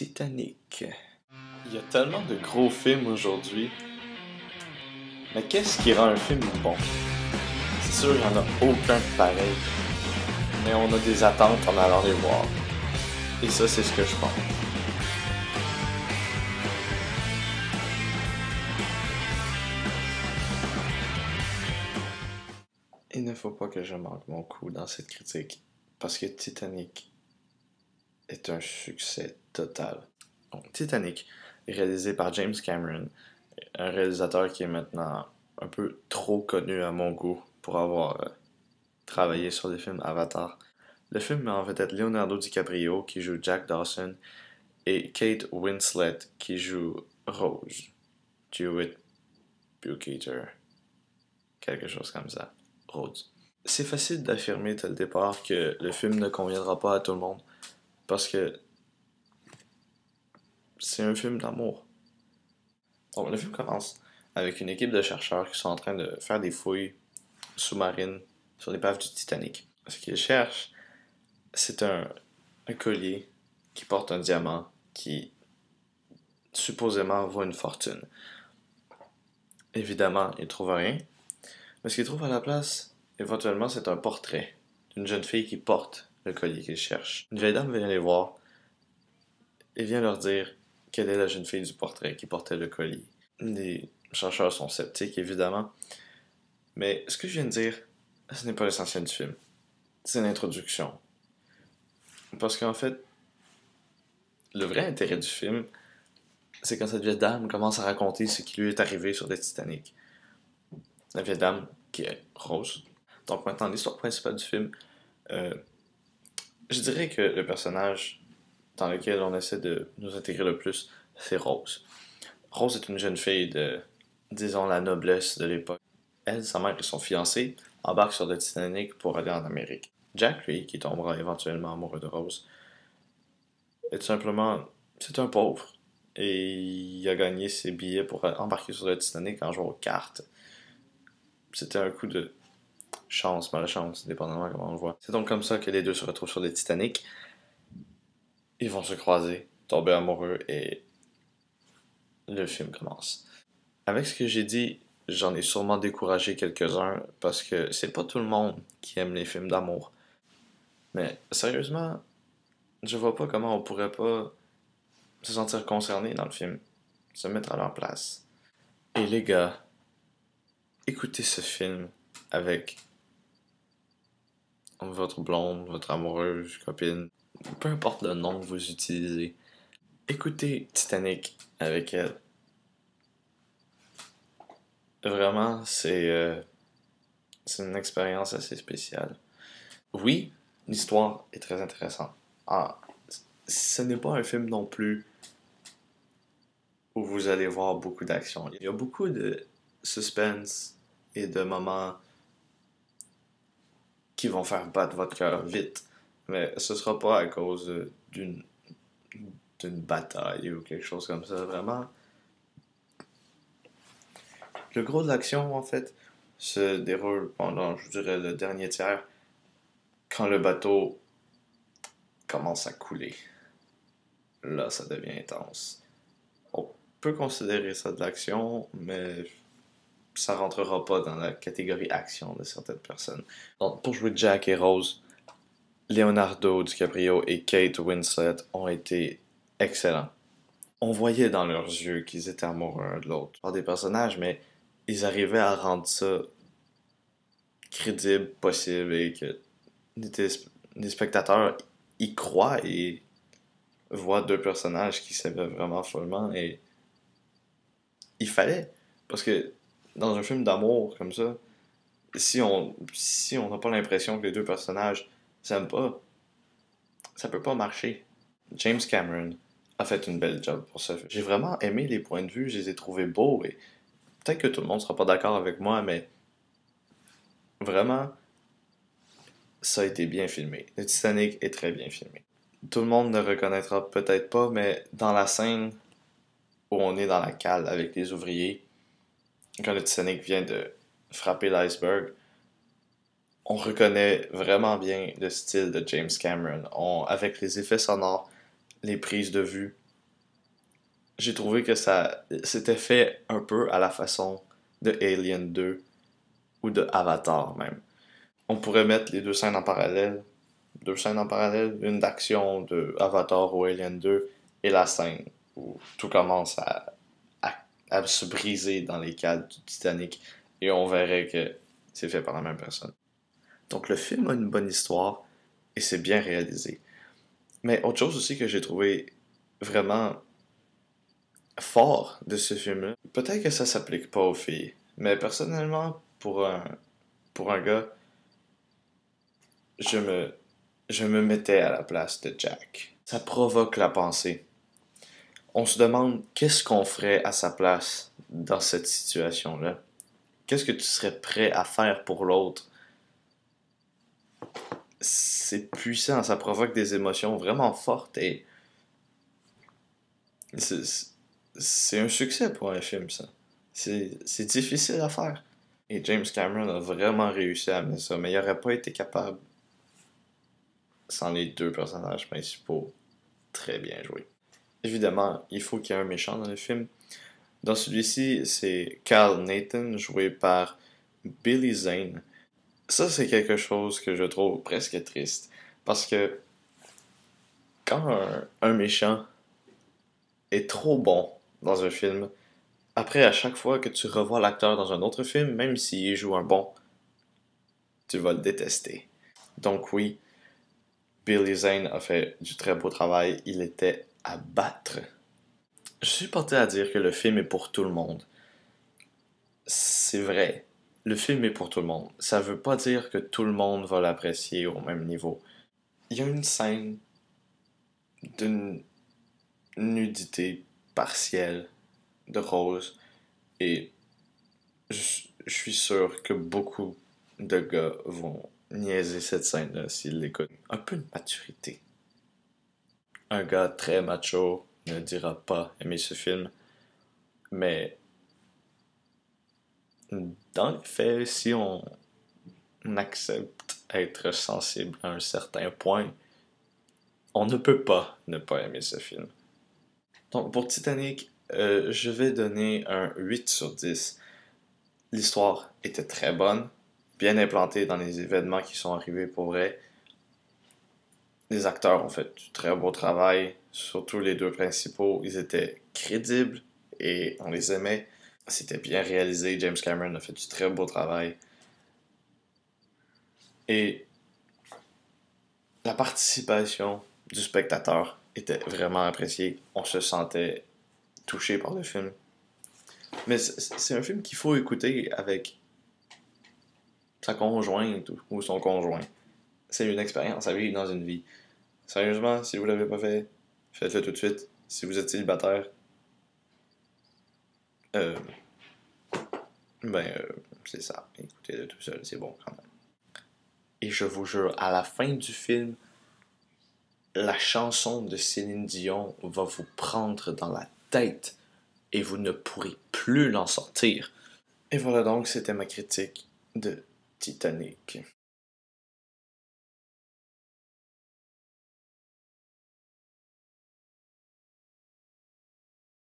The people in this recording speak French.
Titanic. Il y a tellement de gros films aujourd'hui. Mais qu'est-ce qui rend un film bon? C'est sûr, il n'y en a aucun de pareil. Mais on a des attentes en allant les voir. Et ça, c'est ce que je pense. Il ne faut pas que je manque mon coup dans cette critique, parce que Titanic est un succès total. Donc, Titanic est réalisé par James Cameron, un réalisateur qui est maintenant un peu trop connu à mon goût pour avoir travaillé sur des films Avatar. Le film met en vedette Leonardo DiCaprio qui joue Jack Dawson et Kate Winslet qui joue Rose. Jewett Bukater. Quelque chose comme ça. Rose. C'est facile d'affirmer dès le départ que le film ne conviendra pas à tout le monde parce que c'est un film d'amour. Donc le film commence avec une équipe de chercheurs qui sont en train de faire des fouilles sous-marines sur l'épave du Titanic. Ce qu'ils cherchent, c'est un collier qui porte un diamant qui supposément vaut une fortune. Évidemment, ils trouvent rien. Mais ce qu'ils trouvent à la place, éventuellement, c'est un portrait d'une jeune fille qui porte le collier qu'ils cherchent. Une vieille dame vient les voir et vient leur dire quelle est la jeune fille du portrait qui portait le collier. Les chercheurs sont sceptiques, évidemment. Mais ce que je viens de dire, ce n'est pas l'essentiel du film. C'est l'introduction. Parce qu'en fait, le vrai intérêt du film, c'est quand cette vieille dame commence à raconter ce qui lui est arrivé sur le Titanic. La vieille dame qui est Rose. Donc maintenant, l'histoire principale du film, je dirais que le personnage dans lequel on essaie de nous intégrer le plus, c'est Rose. Rose est une jeune fille de, disons, la noblesse de l'époque. Elle, sa mère et son fiancé embarquent sur le Titanic pour aller en Amérique. Jack, lui, qui tombera éventuellement amoureux de Rose, est simplement... c'est un pauvre. Et il a gagné ses billets pour embarquer sur le Titanic en jouant aux cartes. C'était un coup de chance, malchance, dépendamment comment on le voit. C'est donc comme ça que les deux se retrouvent sur le Titanic. Ils vont se croiser, tomber amoureux et le film commence. Avec ce que j'ai dit, j'en ai sûrement découragé quelques-uns parce que c'est pas tout le monde qui aime les films d'amour. Mais sérieusement, je vois pas comment on pourrait pas se sentir concerné dans le film, se mettre à leur place. Et les gars, écoutez ce film avec votre blonde, votre amoureuse, copine, peu importe le nom que vous utilisez. Écoutez Titanic avec elle. Vraiment, c'est une expérience assez spéciale. Oui, l'histoire est très intéressante. Ah, ce n'est pas un film non plus où vous allez voir beaucoup d'action. Il y a beaucoup de suspense et de moments qui vont faire battre votre cœur vite. Mais ce sera pas à cause d'une bataille ou quelque chose comme ça. Vraiment, le gros de l'action, en fait, se déroule pendant, je dirais, le dernier tiers, quand le bateau commence à couler. Là, ça devient intense. On peut considérer ça de l'action, mais ça rentrera pas dans la catégorie action de certaines personnes. Donc, pour jouer Jack et Rose, Leonardo DiCaprio et Kate Winslet ont été excellents. On voyait dans leurs yeux qu'ils étaient amoureux l'un de l'autre par des personnages, mais ils arrivaient à rendre ça crédible, possible, et que les spectateurs y croient et voient deux personnages qui s'aimaient vraiment follement, et il fallait, parce que dans un film d'amour comme ça, si on n'a pas l'impression que les deux personnages s'aiment pas, ça peut pas marcher. James Cameron a fait une belle job pour ça. J'ai vraiment aimé les points de vue, je les ai trouvés beaux, et peut-être que tout le monde sera pas d'accord avec moi, mais vraiment, ça a été bien filmé. Le Titanic est très bien filmé. Tout le monde ne reconnaîtra peut-être pas, mais dans la scène où on est dans la cale avec les ouvriers, quand le Titanic vient de frapper l'iceberg, on reconnaît vraiment bien le style de James Cameron. Avec les effets sonores, les prises de vue, j'ai trouvé que ça c'était fait un peu à la façon de Alien 2 ou de Avatar même. On pourrait mettre les deux scènes en parallèle, une d'action de Avatar ou Alien 2 et la scène où tout commence à, à se briser dans les cales du Titanic et on verrait que c'est fait par la même personne. Donc le film a une bonne histoire et c'est bien réalisé. Mais autre chose aussi que j'ai trouvé vraiment fort de ce film-là, peut-être que ça s'applique pas aux filles, mais personnellement, pour un gars, je me, je me mettais à la place de Jack. Ça provoque la pensée. On se demande qu'est-ce qu'on ferait à sa place dans cette situation-là. Qu'est-ce que tu serais prêt à faire pour l'autre? C'est puissant, ça provoque des émotions vraiment fortes et c'est c'est un succès pour un film, ça. C'est difficile à faire. Et James Cameron a vraiment réussi à amener ça, mais il n'aurait pas été capable sans les deux personnages principaux très bien joués. Évidemment, il faut qu'il y ait un méchant dans le film. Dans celui-ci, c'est Cal Nathan, joué par Billy Zane. Ça, c'est quelque chose que je trouve presque triste. Parce que quand un méchant est trop bon dans un film, après, à chaque fois que tu revois l'acteur dans un autre film, même s'il joue un bon, tu vas le détester. Donc oui, Billy Zane a fait du très beau travail. Il était à battre. Je suis porté à dire que le film est pour tout le monde. C'est vrai. Le film est pour tout le monde. Ça veut pas dire que tout le monde va l'apprécier au même niveau. Il y a une scène d'une nudité partielle de Rose et je suis sûr que beaucoup de gars vont niaiser cette scène-là s'ils l'écoutent. Un peu de maturité. Un gars très macho ne dira pas aimer ce film, mais dans les faits, si on accepte être sensible à un certain point, on ne peut pas ne pas aimer ce film. Donc pour Titanic, je vais donner un 8 sur 10. L'histoire était très bonne, bien implantée dans les événements qui sont arrivés pour vrai. Les acteurs ont fait du très beau travail, surtout les deux principaux, ils étaient crédibles et on les aimait. C'était bien réalisé, James Cameron a fait du très beau travail. Et la participation du spectateur était vraiment appréciée. On se sentait touché par le film. Mais c'est un film qu'il faut écouter avec sa conjointe ou son conjoint. C'est une expérience à vivre dans une vie. Sérieusement, si vous l'avez pas fait, faites-le tout de suite. Si vous êtes célibataire, euh, ben, c'est ça. Écoutez-le tout seul, c'est bon quand même. Et je vous jure, à la fin du film, la chanson de Céline Dion va vous prendre dans la tête et vous ne pourrez plus l'en sortir. Et voilà donc, c'était ma critique de Titanic.